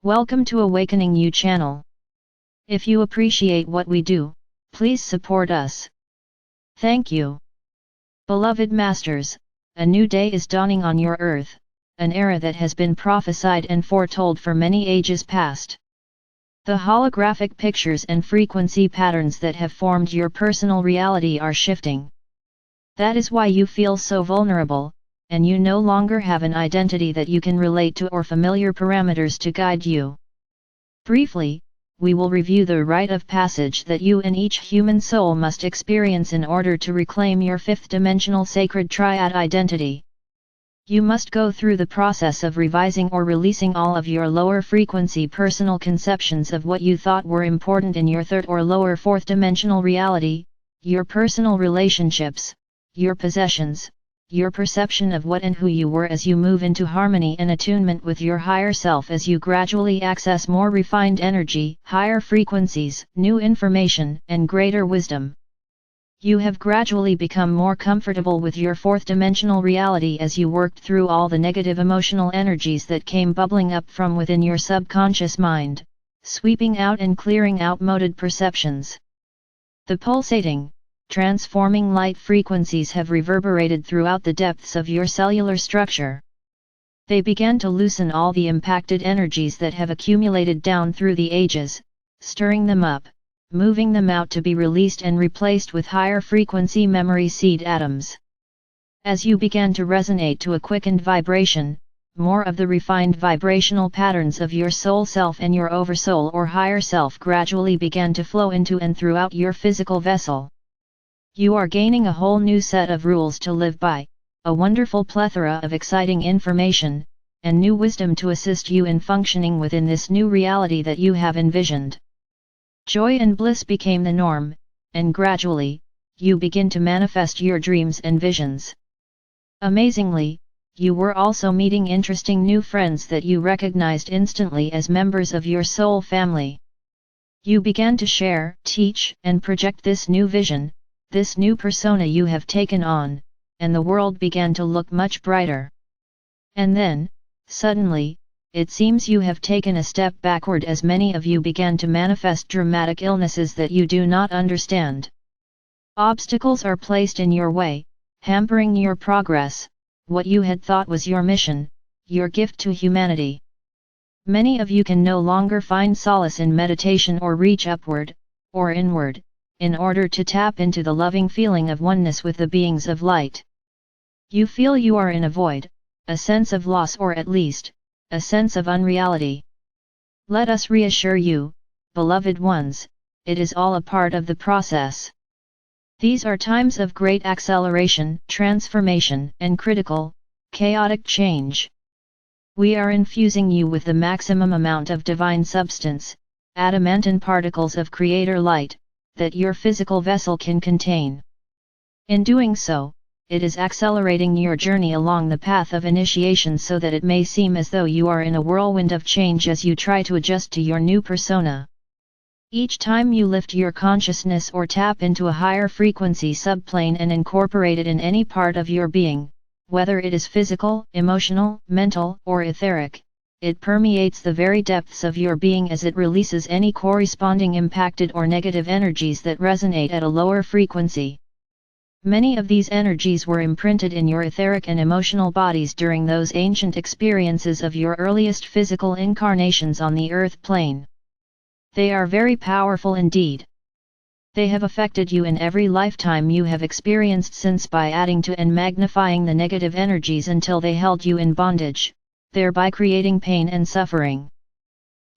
Welcome to Awakening You channel. If you appreciate what we do, please support us. Thank you. Beloved Masters, a new day is dawning on your earth, an era that has been prophesied and foretold for many ages past. The holographic pictures and frequency patterns that have formed your personal reality are shifting. That is why you feel so vulnerable, and you no longer have an identity that you can relate to or familiar parameters to guide you. Briefly, we will review the rite of passage that you and each human soul must experience in order to reclaim your fifth-dimensional sacred triad identity. You must go through the process of revising or releasing all of your lower-frequency personal conceptions of what you thought were important in your third or lower fourth-dimensional reality, your personal relationships, your possessions, your perception of what and who you were as you move into harmony and attunement with your higher self as you gradually access more refined energy, higher frequencies, new information, and greater wisdom. You have gradually become more comfortable with your fourth-dimensional reality as you worked through all the negative emotional energies that came bubbling up from within your subconscious mind, sweeping out and clearing outmoded perceptions. The pulsating, transforming light frequencies have reverberated throughout the depths of your cellular structure. They began to loosen all the impacted energies that have accumulated down through the ages, stirring them up, moving them out to be released and replaced with higher frequency memory seed atoms. As you began to resonate to a quickened vibration, more of the refined vibrational patterns of your soul self and your oversoul or higher self gradually began to flow into and throughout your physical vessel. You are gaining a whole new set of rules to live by, a wonderful plethora of exciting information, and new wisdom to assist you in functioning within this new reality that you have envisioned. Joy and bliss became the norm, and gradually, you begin to manifest your dreams and visions. Amazingly, you were also meeting interesting new friends that you recognized instantly as members of your soul family. You began to share, teach, and project this new vision, this new persona you have taken on, and the world began to look much brighter. And then, suddenly, it seems you have taken a step backward as many of you began to manifest dramatic illnesses that you do not understand. Obstacles are placed in your way, hampering your progress, what you had thought was your mission, your gift to humanity. Many of you can no longer find solace in meditation or reach upward, or inward, in order to tap into the loving feeling of oneness with the beings of light. You feel you are in a void, a sense of loss or at least, a sense of unreality. Let us reassure you, beloved ones, it is all a part of the process. These are times of great acceleration, transformation, and critical, chaotic change. We are infusing you with the maximum amount of divine substance, adamantine particles of Creator light, that your physical vessel can contain. In doing so, it is accelerating your journey along the path of initiation so that it may seem as though you are in a whirlwind of change as you try to adjust to your new persona. Each time you lift your consciousness or tap into a higher frequency subplane and incorporate it in any part of your being, whether it is physical, emotional, mental, or etheric, it permeates the very depths of your being as it releases any corresponding impacted or negative energies that resonate at a lower frequency. Many of these energies were imprinted in your etheric and emotional bodies during those ancient experiences of your earliest physical incarnations on the earth plane. They are very powerful indeed. They have affected you in every lifetime you have experienced since by adding to and magnifying the negative energies until they held you in bondage, thereby creating pain and suffering.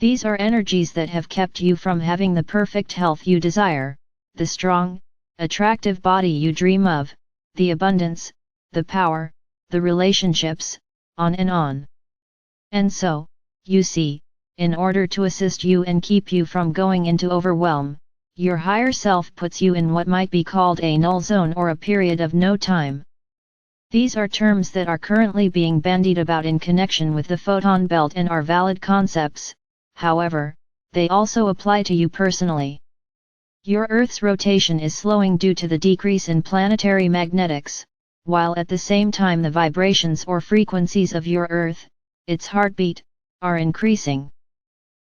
These are energies that have kept you from having the perfect health you desire, the strong, attractive body you dream of, the abundance, the power, the relationships, on and on. And so, you see, in order to assist you and keep you from going into overwhelm, your higher self puts you in what might be called a null zone or a period of no time. These are terms that are currently being bandied about in connection with the photon belt and are valid concepts, however, they also apply to you personally. Your Earth's rotation is slowing due to the decrease in planetary magnetics, while at the same time the vibrations or frequencies of your Earth, its heartbeat, are increasing.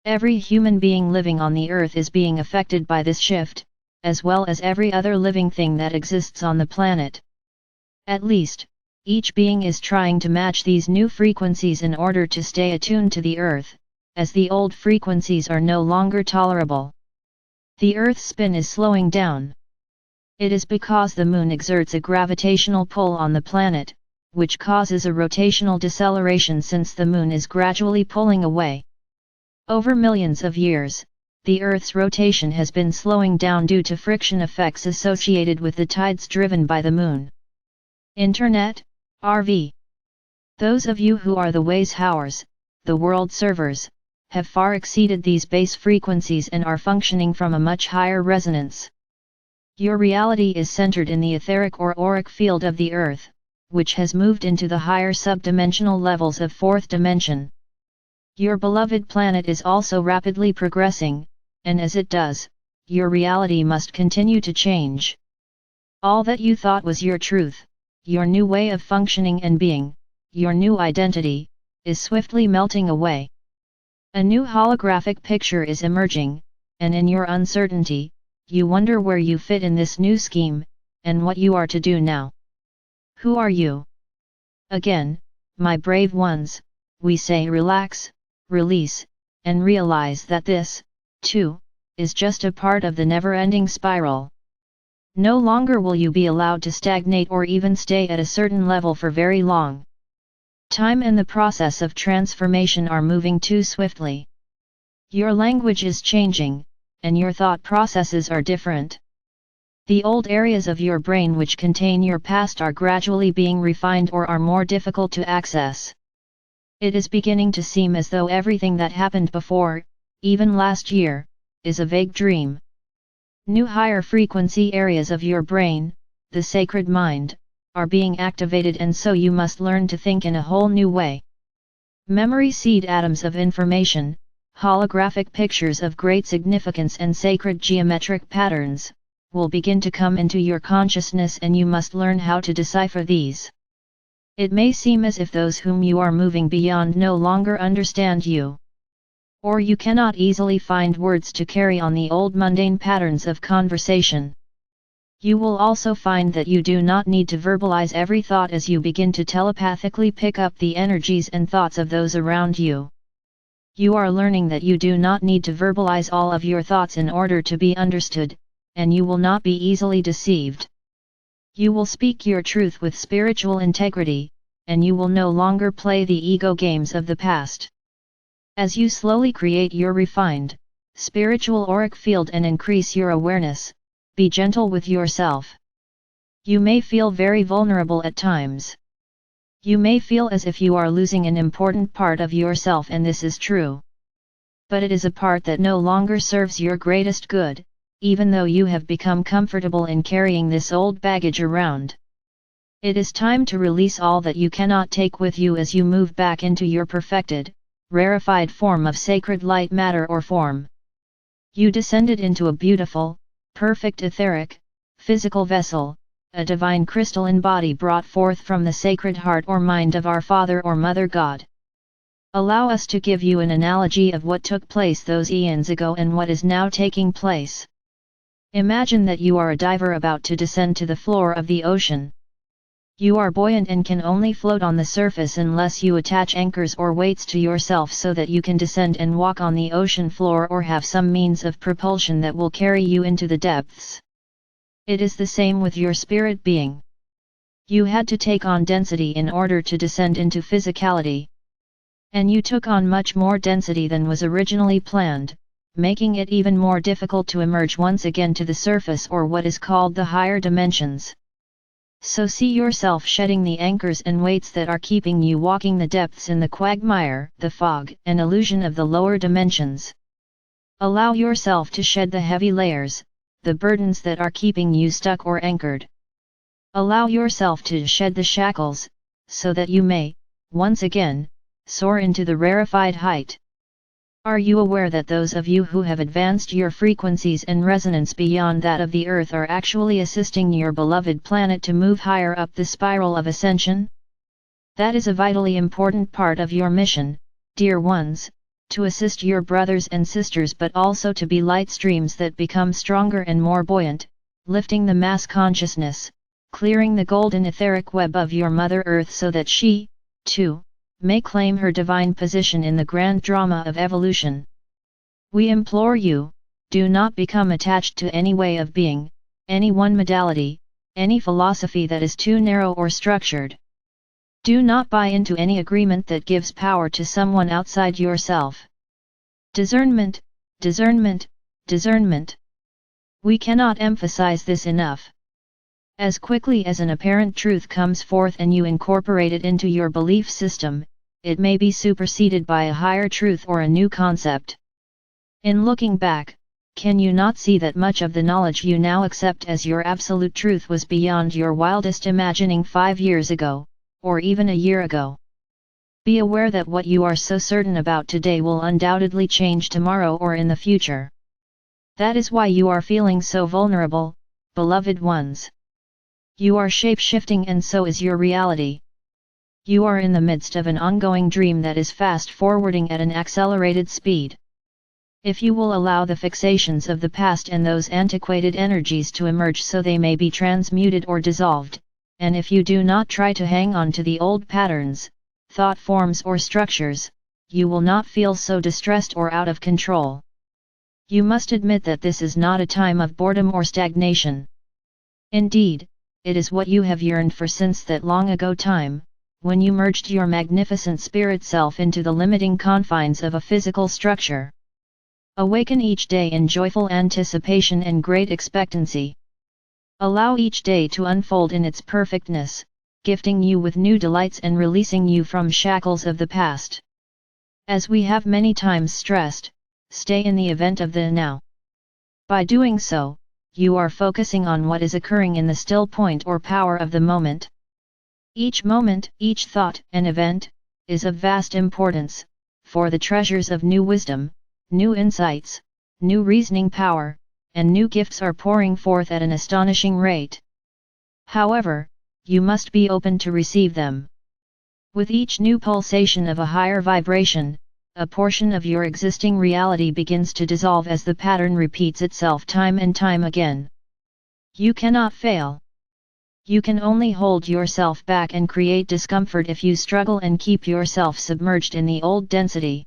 Every human being living on the earth is being affected by this shift, as well as every other living thing that exists on the planet. At least, each being is trying to match these new frequencies in order to stay attuned to the earth, as the old frequencies are no longer tolerable. The earth's spin is slowing down. It is because the moon exerts a gravitational pull on the planet, which causes a rotational deceleration since the moon is gradually pulling away. Over millions of years, the Earth's rotation has been slowing down due to friction effects associated with the tides driven by the moon. Internet, RV. Those of you who are the ways howers, the world servers, have far exceeded these base frequencies and are functioning from a much higher resonance. Your reality is centered in the etheric or auric field of the Earth, which has moved into the higher subdimensional levels of fourth dimension. Your beloved planet is also rapidly progressing, and as it does, your reality must continue to change. All that you thought was your truth, your new way of functioning and being, your new identity, is swiftly melting away. A new holographic picture is emerging, and in your uncertainty, you wonder where you fit in this new scheme, and what you are to do now. Who are you? Again, my brave ones, we say relax, release, and realize that this, too, is just a part of the never-ending spiral. No longer will you be allowed to stagnate or even stay at a certain level for very long. Time and the process of transformation are moving too swiftly. Your language is changing, and your thought processes are different. The old areas of your brain which contain your past are gradually being refined or are more difficult to access. It is beginning to seem as though everything that happened before, even last year, is a vague dream. New higher frequency areas of your brain, the sacred mind, are being activated, and so you must learn to think in a whole new way. Memory seed atoms of information, holographic pictures of great significance and sacred geometric patterns, will begin to come into your consciousness, and you must learn how to decipher these. It may seem as if those whom you are moving beyond no longer understand you. Or you cannot easily find words to carry on the old mundane patterns of conversation. You will also find that you do not need to verbalize every thought as you begin to telepathically pick up the energies and thoughts of those around you. You are learning that you do not need to verbalize all of your thoughts in order to be understood, and you will not be easily deceived. You will speak your truth with spiritual integrity, and you will no longer play the ego games of the past. As you slowly create your refined, spiritual auric field and increase your awareness, be gentle with yourself. You may feel very vulnerable at times. You may feel as if you are losing an important part of yourself, and this is true. But it is a part that no longer serves your greatest good, even though you have become comfortable in carrying this old baggage around. It is time to release all that you cannot take with you as you move back into your perfected, rarefied form of sacred light matter or form. You descended into a beautiful, perfect etheric, physical vessel, a divine crystalline body brought forth from the sacred heart or mind of our Father or Mother God. Allow us to give you an analogy of what took place those eons ago and what is now taking place. Imagine that you are a diver about to descend to the floor of the ocean. You are buoyant and can only float on the surface unless you attach anchors or weights to yourself so that you can descend and walk on the ocean floor or have some means of propulsion that will carry you into the depths. It is the same with your spirit being. You had to take on density in order to descend into physicality. And you took on much more density than was originally planned, making it even more difficult to emerge once again to the surface or what is called the higher dimensions. So see yourself shedding the anchors and weights that are keeping you walking the depths in the quagmire, the fog and illusion of the lower dimensions. Allow yourself to shed the heavy layers, the burdens that are keeping you stuck or anchored. Allow yourself to shed the shackles, so that you may, once again, soar into the rarefied height. Are you aware that those of you who have advanced your frequencies and resonance beyond that of the Earth are actually assisting your beloved planet to move higher up the spiral of ascension? That is a vitally important part of your mission, dear ones, to assist your brothers and sisters, but also to be light streams that become stronger and more buoyant, lifting the mass consciousness, clearing the golden etheric web of your Mother Earth so that she, too, may claim her divine position in the grand drama of evolution. We implore you, do not become attached to any way of being, any one modality, any philosophy that is too narrow or structured. Do not buy into any agreement that gives power to someone outside yourself. Discernment, discernment, discernment. We cannot emphasize this enough. As quickly as an apparent truth comes forth and you incorporate it into your belief system, it may be superseded by a higher truth or a new concept. In looking back, can you not see that much of the knowledge you now accept as your absolute truth was beyond your wildest imagining 5 years ago, or even a year ago? Be aware that what you are so certain about today will undoubtedly change tomorrow or in the future. That is why you are feeling so vulnerable, beloved ones. You are shape-shifting and so is your reality. You are in the midst of an ongoing dream that is fast-forwarding at an accelerated speed. If you will allow the fixations of the past and those antiquated energies to emerge so they may be transmuted or dissolved, and if you do not try to hang on to the old patterns, thought forms or structures, you will not feel so distressed or out of control. You must admit that this is not a time of boredom or stagnation. Indeed, it is what you have yearned for since that long ago time, when you merged your magnificent spirit self into the limiting confines of a physical structure. Awaken each day in joyful anticipation and great expectancy. Allow each day to unfold in its perfectness, gifting you with new delights and releasing you from shackles of the past. As we have many times stressed, stay in the event of the now. By doing so, you are focusing on what is occurring in the still point or power of the moment. Each moment, each thought and event, is of vast importance, for the treasures of new wisdom, new insights, new reasoning power, and new gifts are pouring forth at an astonishing rate. However, you must be open to receive them. With each new pulsation of a higher vibration, a portion of your existing reality begins to dissolve as the pattern repeats itself time and time again. You cannot fail. You can only hold yourself back and create discomfort if you struggle and keep yourself submerged in the old density.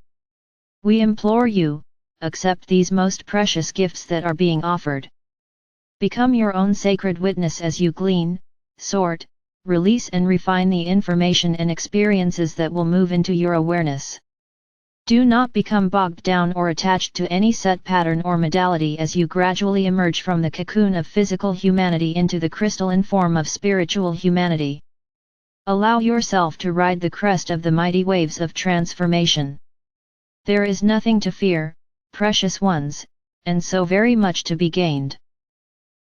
We implore you, accept these most precious gifts that are being offered. Become your own sacred witness as you glean, sort, release and refine the information and experiences that will move into your awareness. Do not become bogged down or attached to any set pattern or modality as you gradually emerge from the cocoon of physical humanity into the crystalline form of spiritual humanity. Allow yourself to ride the crest of the mighty waves of transformation. There is nothing to fear, precious ones, and so very much to be gained.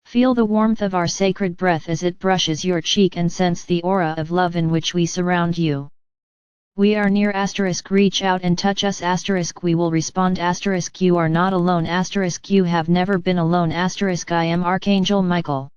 Feel the warmth of our sacred breath as it brushes your cheek and sense the aura of love in which we surround you. We are near *, reach out and touch us *, we will respond *, you are not alone *, you have never been alone *, I am Archangel Michael.